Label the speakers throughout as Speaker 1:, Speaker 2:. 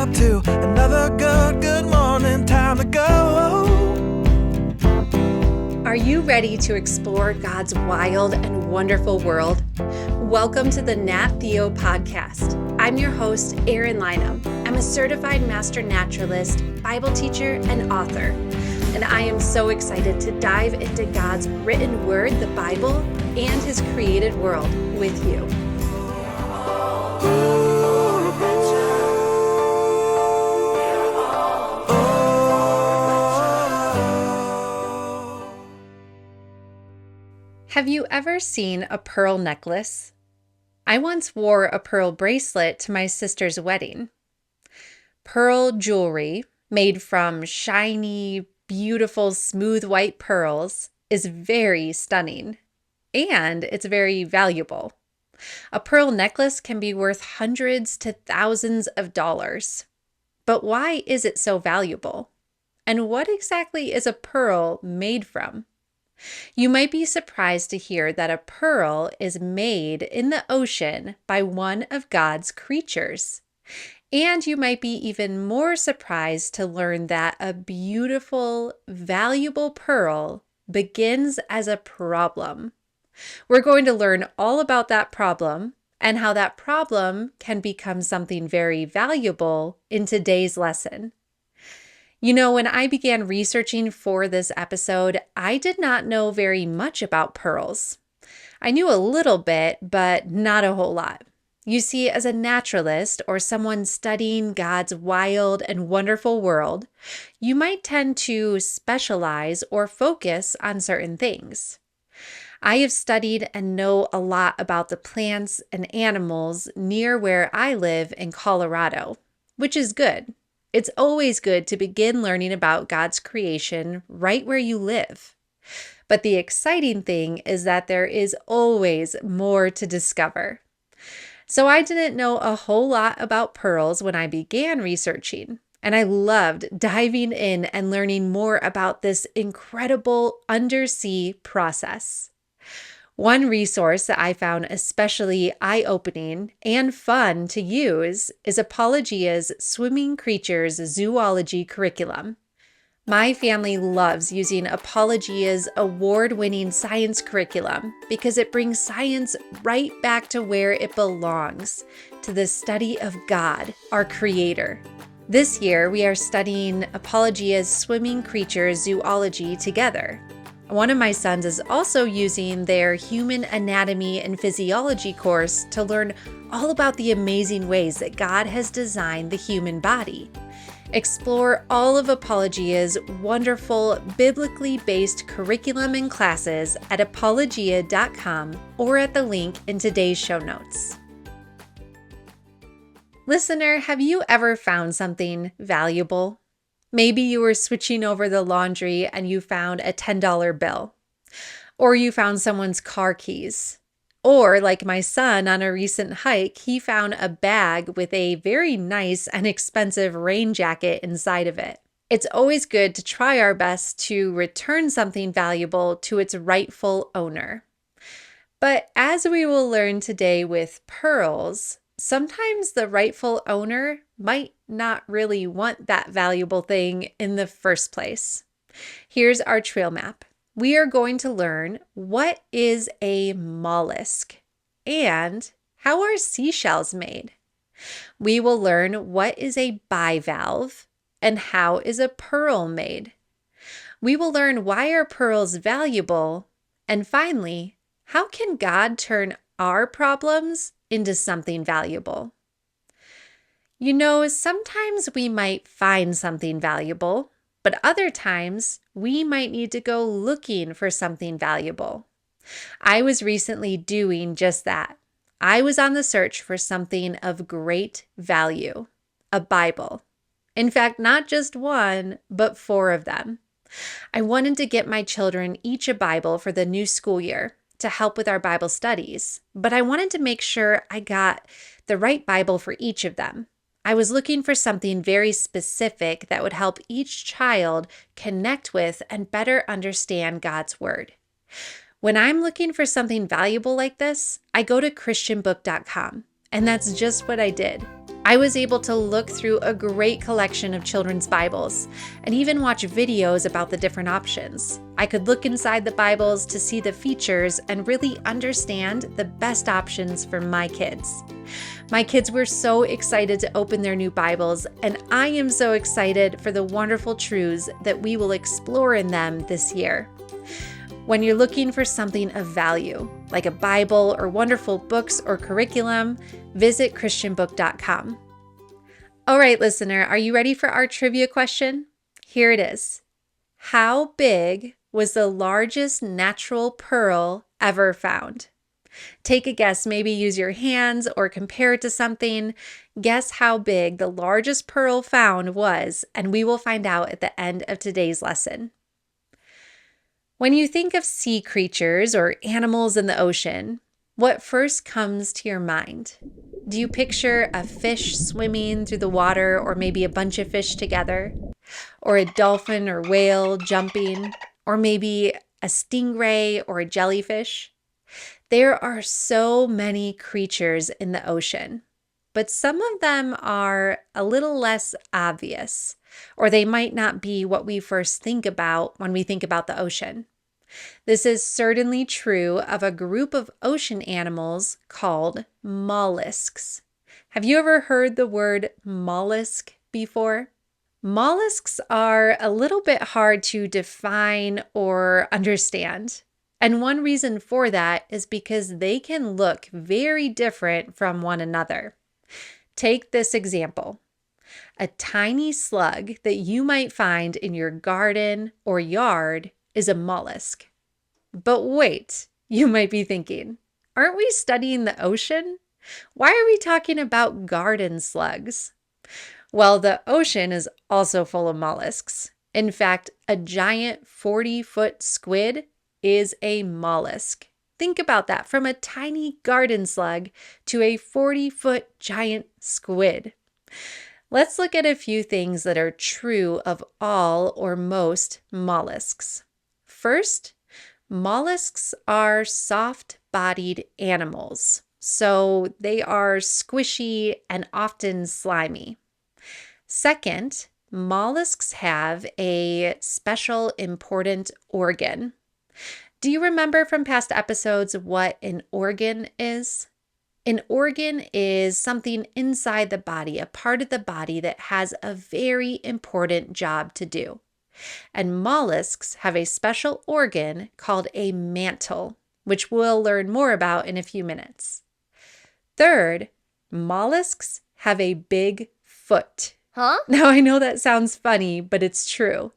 Speaker 1: up to another good morning. Time to go.
Speaker 2: Are you ready to explore God's wild and wonderful world? Welcome to the Nat Theo podcast. I'm your host, Erin Lynham. I'm a certified master naturalist, Bible teacher, and author. And I am so excited to dive into God's written word, the Bible, and his created world with you. Have you ever seen a pearl necklace? I once wore a pearl bracelet to my sister's wedding. Pearl jewelry made from shiny, beautiful, smooth white pearls is very stunning, and it's very valuable. A pearl necklace can be worth hundreds to thousands of dollars. But why is it so valuable? And what exactly is a pearl made from? You might be surprised to hear that a pearl is made in the ocean by one of God's creatures. And you might be even more surprised to learn that a beautiful, valuable pearl begins as a problem. We're going to learn all about that problem and how that problem can become something very valuable in today's lesson. You know, when I began researching for this episode, I did not know very much about pearls. I knew a little bit, but not a whole lot. You see, as a naturalist or someone studying God's wild and wonderful world, you might tend to specialize or focus on certain things. I have studied and know a lot about the plants and animals near where I live in Colorado, which is good. It's always good to begin learning about God's creation right where you live. But the exciting thing is that there is always more to discover. So I didn't know a whole lot about pearls when I began researching, and I loved diving in and learning more about this incredible undersea process. One resource that I found especially eye-opening and fun to use is Apologia's Swimming Creatures Zoology curriculum. My family loves using Apologia's award-winning science curriculum because it brings science right back to where it belongs, to the study of God, our Creator. This year, we are studying Apologia's Swimming Creatures Zoology together. One of my sons is also using their Human Anatomy and Physiology course to learn all about the amazing ways that God has designed the human body. Explore all of Apologia's wonderful, biblically based curriculum and classes at apologia.com or at the link in today's show notes. Listener, have you ever found something valuable? Maybe you were switching over the laundry and you found a $10 bill. Or you found someone's car keys. Or like my son on a recent hike, he found a bag with a very nice and expensive rain jacket inside of it. It's always good to try our best to return something valuable to its rightful owner. But as we will learn today with pearls, sometimes the rightful owner might not really want that valuable thing in the first place. Here's our trail map. We are going to learn what is a mollusk and how are seashells made. We will learn what is a bivalve and how is a pearl made. We will learn why are pearls valuable, and finally, how can God turn our problems into something valuable? You know, sometimes we might find something valuable, but other times we might need to go looking for something valuable. I was recently doing just that. I was on the search for something of great value, a Bible. In fact, not just one, but 4 of them. I wanted to get my children each a Bible for the new school year to help with our Bible studies, but I wanted to make sure I got the right Bible for each of them. I was looking for something very specific that would help each child connect with and better understand God's Word. When I'm looking for something valuable like this, I go to christianbook.com, and that's just what I did. I was able to look through a great collection of children's Bibles and even watch videos about the different options. I could look inside the Bibles to see the features and really understand the best options for my kids. My kids were so excited to open their new Bibles, and I am so excited for the wonderful truths that we will explore in them this year. When you're looking for something of value, like a Bible or wonderful books or curriculum, visit christianbook.com. All right, listener, are you ready for our trivia question? Here it is. How big was the largest natural pearl ever found? Take a guess, maybe use your hands or compare it to something. Guess how big the largest pearl found was, and we will find out at the end of today's lesson. When you think of sea creatures or animals in the ocean, what first comes to your mind? Do you picture a fish swimming through the water, or maybe a bunch of fish together? Or a dolphin or whale jumping? Or maybe a stingray or a jellyfish? There are so many creatures in the ocean, but some of them are a little less obvious, or they might not be what we first think about when we think about the ocean. This is certainly true of a group of ocean animals called mollusks. Have you ever heard the word mollusk before? Mollusks are a little bit hard to define or understand. And one reason for that is because they can look very different from one another. Take this example. A tiny slug that you might find in your garden or yard is a mollusk. But wait, you might be thinking, aren't we studying the ocean? Why are we talking about garden slugs? Well, the ocean is also full of mollusks. In fact, a giant 40-foot squid is a mollusk. Think about that, from a tiny garden slug to a 40-foot giant squid. Let's look at a few things that are true of all or most mollusks. First, mollusks are soft-bodied animals, so they are squishy and often slimy. Second, mollusks have a special important organ. Do you remember from past episodes what an organ is? An organ is something inside the body, a part of the body that has a very important job to do. And mollusks have a special organ called a mantle, which we'll learn more about in a few minutes. Third, mollusks have a big foot.
Speaker 3: Huh?
Speaker 2: Now, I know that sounds funny, but it's true.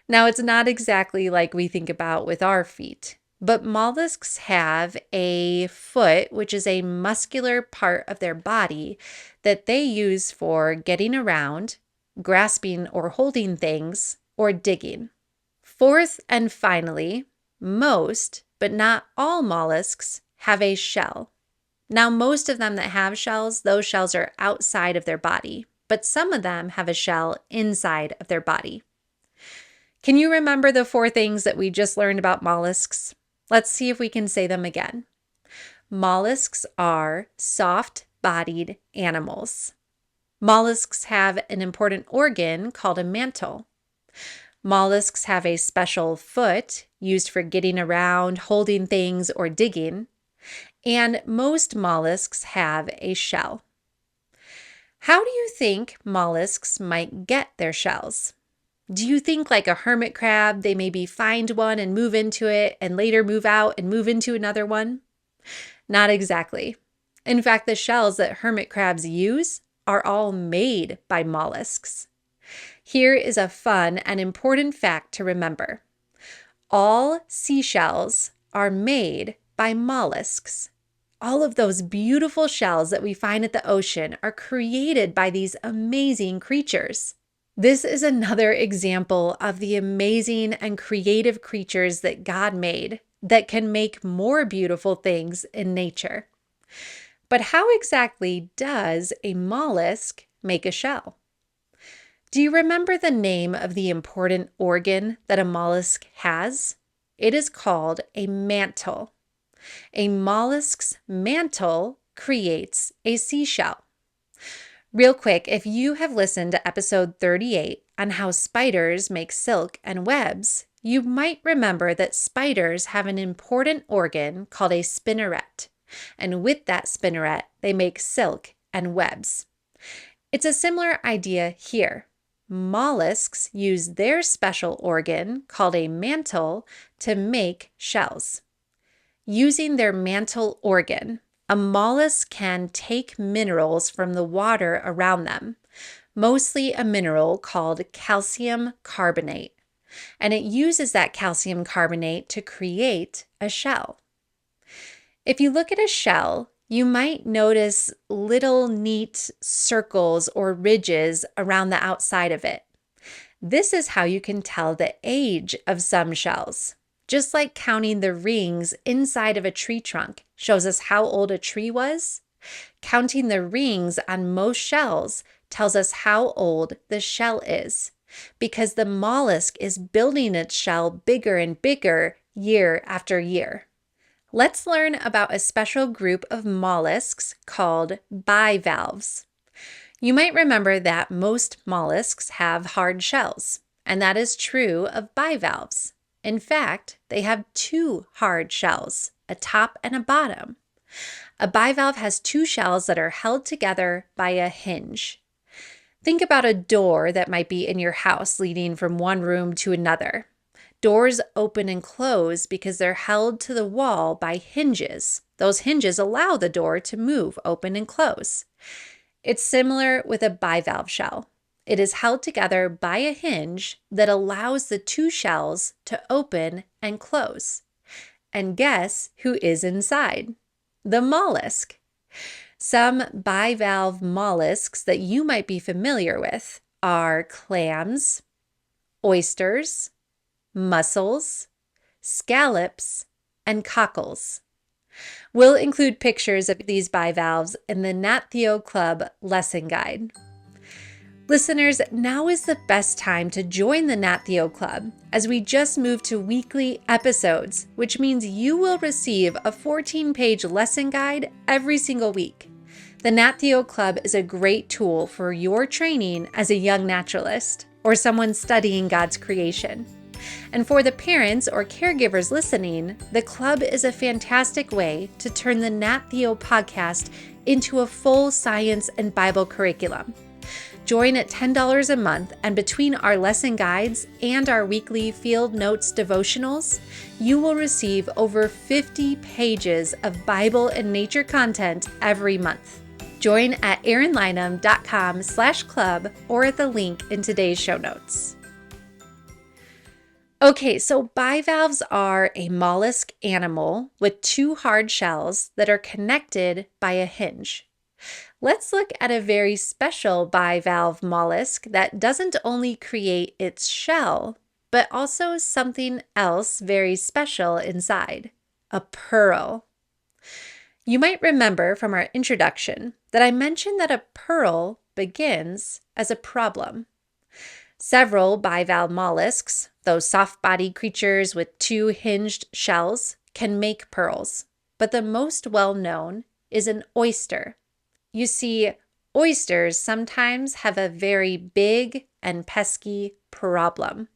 Speaker 2: Now, it's not exactly like we think about with our feet, but mollusks have a foot, which is a muscular part of their body that they use for getting around, grasping or holding things, or digging. Fourth and finally, most, but not all mollusks have a shell. Now, most of them that have shells, those shells are outside of their body, but some of them have a shell inside of their body. Can you remember the 4 things that we just learned about mollusks? Let's see if we can say them again. Mollusks are soft-bodied animals. Mollusks have an important organ called a mantle. Mollusks have a special foot used for getting around, holding things, or digging. And most mollusks have a shell. How do you think mollusks might get their shells? Do you think like a hermit crab, they maybe find one and move into it and later move out and move into another one? Not exactly. In fact, the shells that hermit crabs use are all made by mollusks. Here is a fun and important fact to remember. All seashells are made by mollusks. All of those beautiful shells that we find at the ocean are created by these amazing creatures. This is another example of the amazing and creative creatures that God made that can make more beautiful things in nature. But how exactly does a mollusk make a shell? Do you remember the name of the important organ that a mollusk has? It is called a mantle. A mollusk's mantle creates a seashell. Real quick, if you have listened to episode 38 on how spiders make silk and webs, you might remember that spiders have an important organ called a spinneret. And with that spinneret, they make silk and webs. It's a similar idea here. Mollusks use their special organ called a mantle to make shells. Using their mantle organ, a mollusk can take minerals from the water around them, mostly a mineral called calcium carbonate, and it uses that calcium carbonate to create a shell. If you look at a shell, you might notice little neat circles or ridges around the outside of it. This is how you can tell the age of some shells. Just like counting the rings inside of a tree trunk shows us how old a tree was, counting the rings on most shells tells us how old the shell is, because the mollusk is building its shell bigger and bigger year after year. Let's learn about a special group of mollusks called bivalves. You might remember that most mollusks have hard shells, and that is true of bivalves. In fact, they have two hard shells, a top and a bottom. A bivalve has two shells that are held together by a hinge. Think about a door that might be in your house leading from one room to another. Doors open and close because they're held to the wall by hinges. Those hinges allow the door to move open and close. It's similar with a bivalve shell. It is held together by a hinge that allows the two shells to open and close. And guess who is inside? The mollusk. Some bivalve mollusks that you might be familiar with are clams, oysters, mussels, scallops, and cockles. We'll include pictures of these bivalves in the Nat Theo Club lesson guide. Listeners, now is the best time to join the Nat Theo Club as we just moved to weekly episodes, which means you will receive a 14-page lesson guide every single week. The Nat Theo Club is a great tool for your training as a young naturalist or someone studying God's creation. And for the parents or caregivers listening, the club is a fantastic way to turn the Nat Theo podcast into a full science and Bible curriculum. Join at $10 a month, and between our lesson guides and our weekly field notes devotionals, you will receive over 50 pages of Bible and nature content every month. Join at erinlynham.com/club or at the link in today's show notes. Okay, so bivalves are a mollusk animal with two hard shells that are connected by a hinge. Let's look at a very special bivalve mollusk that doesn't only create its shell, but also something else very special inside, a pearl. You might remember from our introduction that I mentioned that a pearl begins as a problem. Several bivalve mollusks, those soft-bodied creatures with two hinged shells, can make pearls, but the most well-known is an oyster. You see, oysters sometimes have a very big and pesky problem.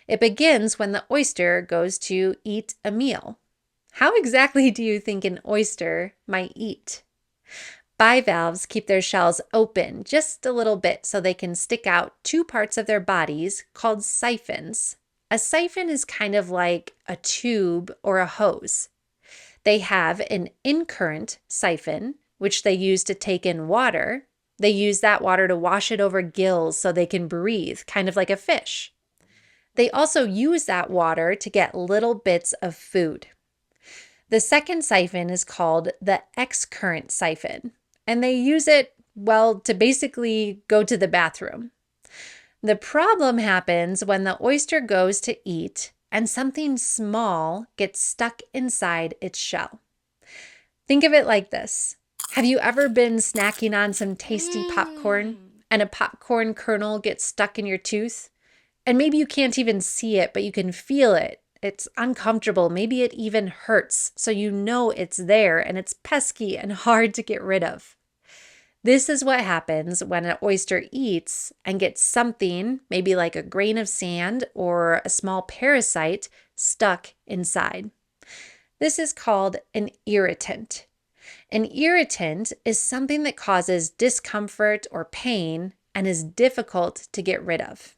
Speaker 2: It begins when the oyster goes to eat a meal. How exactly do you think an oyster might eat? Bivalves keep their shells open just a little bit so they can stick out two parts of their bodies called siphons. A siphon is kind of like a tube or a hose. They have an in-current siphon, which they use to take in water. They use that water to wash it over gills so they can breathe, kind of like a fish. They also use that water to get little bits of food. The second siphon is called the excurrent siphon, and they use it, well, to basically go to the bathroom. The problem happens when the oyster goes to eat and something small gets stuck inside its shell. Think of it like this. Have you ever been snacking on some tasty popcorn and a popcorn kernel gets stuck in your tooth? And maybe you can't even see it, but you can feel it. It's uncomfortable. Maybe it even hurts. So you know it's there and it's pesky and hard to get rid of. This is what happens when an oyster eats and gets something, maybe like a grain of sand or a small parasite, stuck inside. This is called an irritant. An irritant is something that causes discomfort or pain and is difficult to get rid of.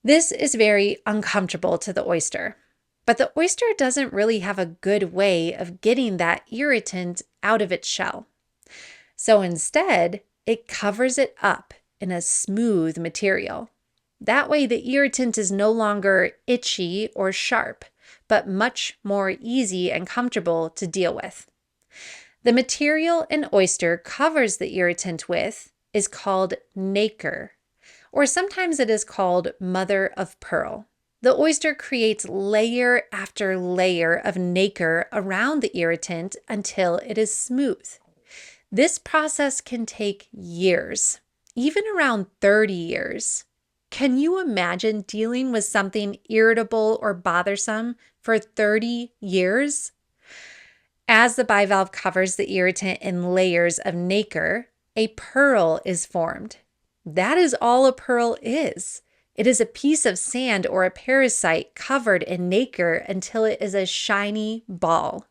Speaker 2: This is very uncomfortable to the oyster, but the oyster doesn't really have a good way of getting that irritant out of its shell. So instead, it covers it up in a smooth material. That way, the irritant is no longer itchy or sharp, but much more easy and comfortable to deal with. The material an oyster covers the irritant with is called nacre, or sometimes it is called mother of pearl. The oyster creates layer after layer of nacre around the irritant until it is smooth. This process can take years, even around 30 years. Can you imagine dealing with something irritable or bothersome for 30 years? As the bivalve covers the irritant in layers of nacre, a pearl is formed. That is all a pearl is. It is a piece of sand or a parasite covered in nacre until it is a shiny ball.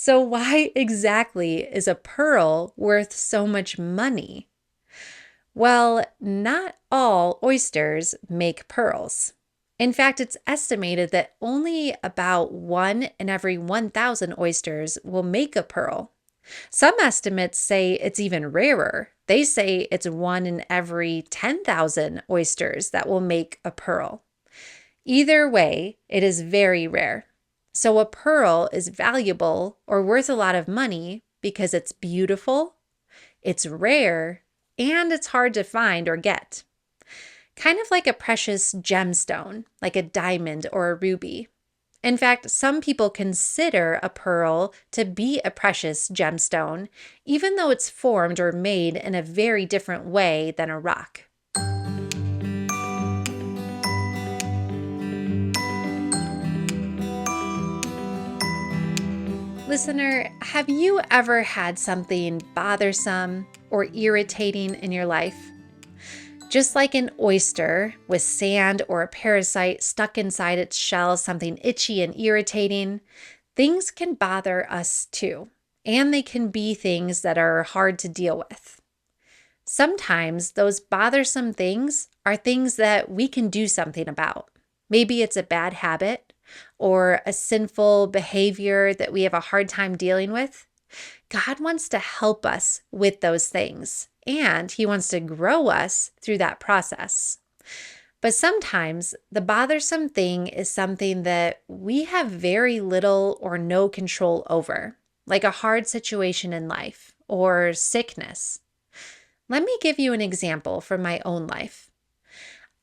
Speaker 2: So why exactly is a pearl worth so much money? Well, not all oysters make pearls. In fact, it's estimated that only about 1 in every 1,000 oysters will make a pearl. Some estimates say it's even rarer. They say it's 1 in every 10,000 oysters that will make a pearl. Either way, it is very rare. So a pearl is valuable or worth a lot of money because it's beautiful, it's rare, and it's hard to find or get. Kind of like a precious gemstone, like a diamond or a ruby. In fact, some people consider a pearl to be a precious gemstone, even though it's formed or made in a very different way than a rock. Listener, have you ever had something bothersome or irritating in your life? Just like an oyster with sand or a parasite stuck inside its shell, something itchy and irritating, things can bother us too, and they can be things that are hard to deal with. Sometimes those bothersome things are things that we can do something about. Maybe it's a bad habit or a sinful behavior that we have a hard time dealing with. God wants to help us with those things, and He wants to grow us through that process. But sometimes the bothersome thing is something that we have very little or no control over, like a hard situation in life or sickness. Let me give you an example from my own life.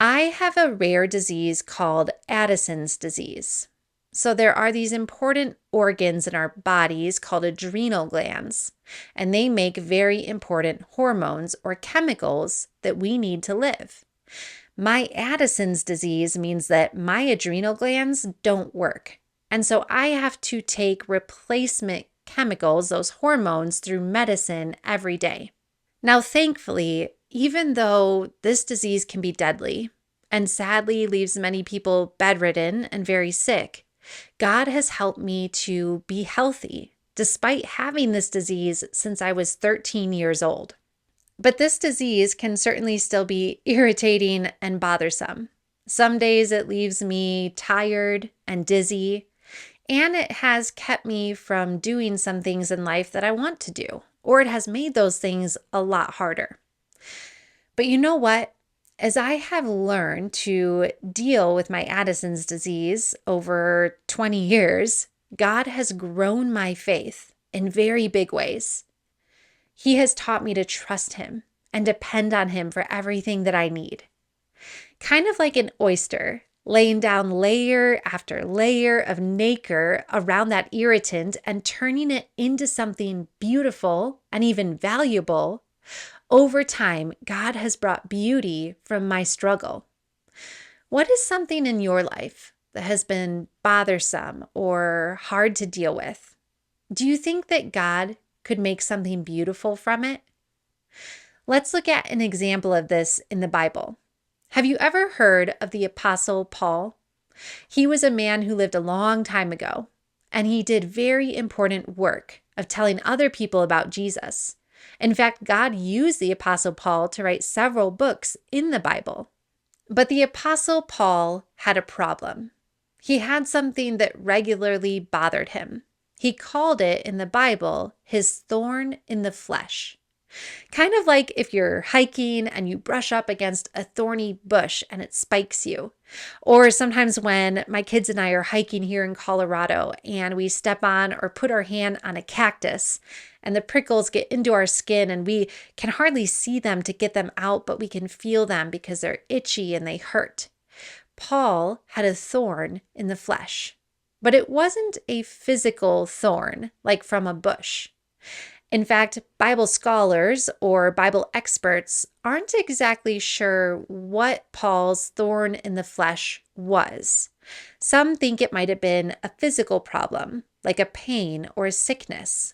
Speaker 2: I have a rare disease called Addison's disease. So there are these important organs in our bodies called adrenal glands, and they make very important hormones or chemicals that we need to live. My Addison's disease means that my adrenal glands don't work, and so I have to take replacement chemicals, those hormones, through medicine every day. Now, thankfully, even though this disease can be deadly and sadly leaves many people bedridden and very sick, God has helped me to be healthy despite having this disease since I was 13 years old. But this disease can certainly still be irritating and bothersome. Some days it leaves me tired and dizzy, and it has kept me from doing some things in life that I want to do, or it has made those things a lot harder. But you know what? As I have learned to deal with my Addison's disease over 20 years, God has grown my faith in very big ways. He has taught me to trust Him and depend on Him for everything that I need. Kind of like an oyster, laying down layer after layer of nacre around that irritant and turning it into something beautiful and even valuable. Over time, God has brought beauty from my struggle. What is something in your life that has been bothersome or hard to deal with? Do you think that God could make something beautiful from it? Let's look at an example of this in the Bible. Have you ever heard of the Apostle Paul? He was a man who lived a long time ago, and he did very important work of telling other people about Jesus. In fact, God used the Apostle Paul to write several books in the Bible. But the Apostle Paul had a problem. He had something that regularly bothered him. He called it in the Bible his thorn in the flesh. Kind of like if you're hiking and you brush up against a thorny bush and it spikes you. Or sometimes when my kids and I are hiking here in Colorado and we step on or put our hand on a cactus and the prickles get into our skin and we can hardly see them to get them out, but we can feel them because they're itchy and they hurt. Paul had a thorn in the flesh, but it wasn't a physical thorn like from a bush. In fact, Bible scholars or Bible experts aren't exactly sure what Paul's thorn in the flesh was. Some think it might have been a physical problem, like a pain or a sickness.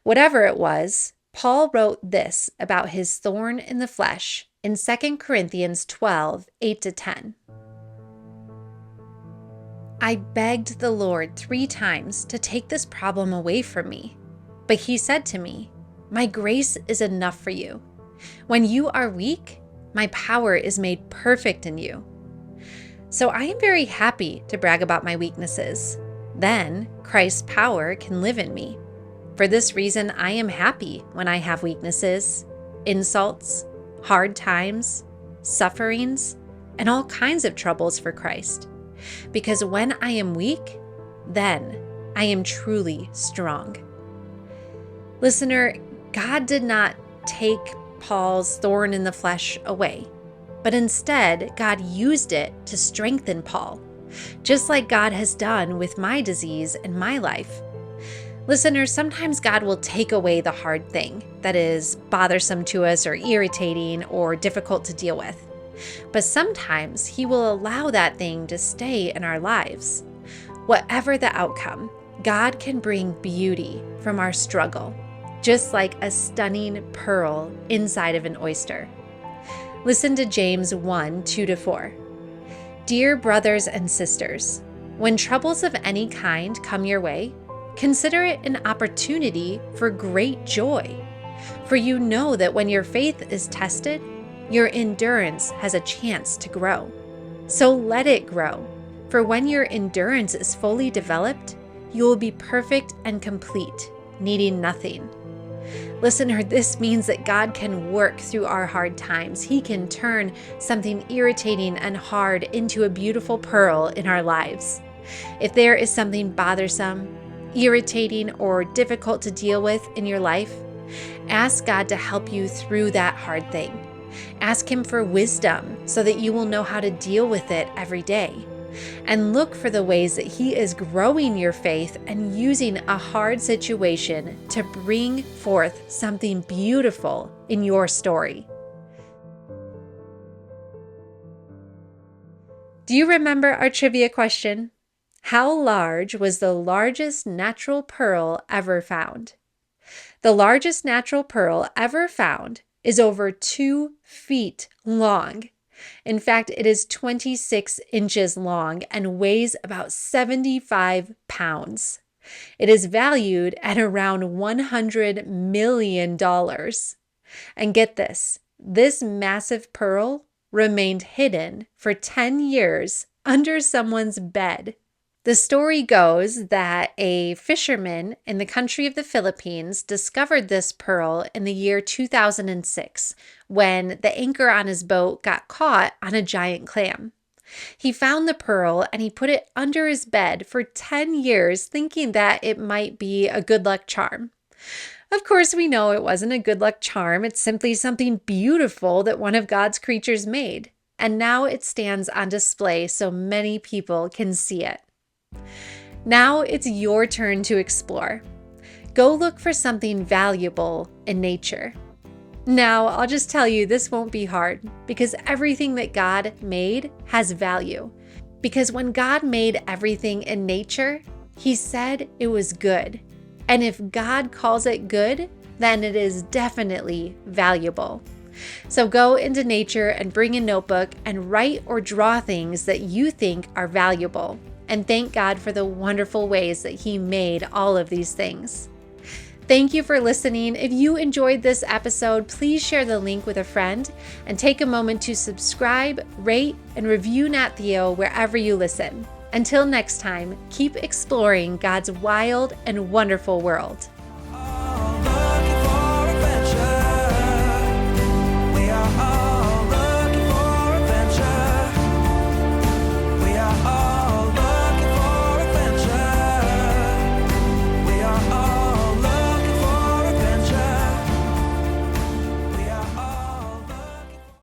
Speaker 2: Whatever it was, Paul wrote this about his thorn in the flesh in 2 Corinthians 12, 8-10. I begged the Lord 3 times to take this problem away from me. But he said to me, my grace is enough for you. When you are weak, my power is made perfect in you. So I am very happy to brag about my weaknesses. Then Christ's power can live in me. For this reason, I am happy when I have weaknesses, insults, hard times, sufferings, and all kinds of troubles for Christ. Because when I am weak, then I am truly strong. Listener, God did not take Paul's thorn in the flesh away, but instead, God used it to strengthen Paul, just like God has done with my disease in my life. Listeners, sometimes God will take away the hard thing that is bothersome to us or irritating or difficult to deal with. But sometimes He will allow that thing to stay in our lives. Whatever the outcome, God can bring beauty from our struggle, just like a stunning pearl inside of an oyster. Listen to James 1, 2-4. Dear brothers and sisters, when troubles of any kind come your way, consider it an opportunity for great joy. For you know that when your faith is tested, your endurance has a chance to grow. So let it grow, for when your endurance is fully developed, you will be perfect and complete, needing nothing. Listener, this means that God can work through our hard times. He can turn something irritating and hard into a beautiful pearl in our lives. If there is something bothersome, irritating, or difficult to deal with in your life, ask God to help you through that hard thing. Ask Him for wisdom so that you will know how to deal with it every day. And look for the ways that He is growing your faith and using a hard situation to bring forth something beautiful in your story. Do you remember our trivia question? How large was the largest natural pearl ever found? The largest natural pearl ever found is over 2 feet long. In fact, it is 26 inches long and weighs about 75 pounds. It is valued at around $100 million. And get this massive pearl remained hidden for 10 years under someone's bed. The story goes that a fisherman in the country of the Philippines discovered this pearl in the year 2006 when the anchor on his boat got caught on a giant clam. He found the pearl and he put it under his bed for 10 years thinking that it might be a good luck charm. Of course, we know it wasn't a good luck charm. It's simply something beautiful that one of God's creatures made. And now it stands on display so many people can see it. Now it's your turn to explore. Go look for something valuable in nature. Now, I'll just tell you, this won't be hard because everything that God made has value. Because when God made everything in nature, He said it was good. And if God calls it good, then it is definitely valuable. So go into nature and bring a notebook and write or draw things that you think are valuable. And thank God for the wonderful ways that He made all of these things. Thank you for listening. If you enjoyed this episode, please share the link with a friend and take a moment to subscribe, rate, and review Nat Theo wherever you listen. Until next time, keep exploring God's wild and wonderful world.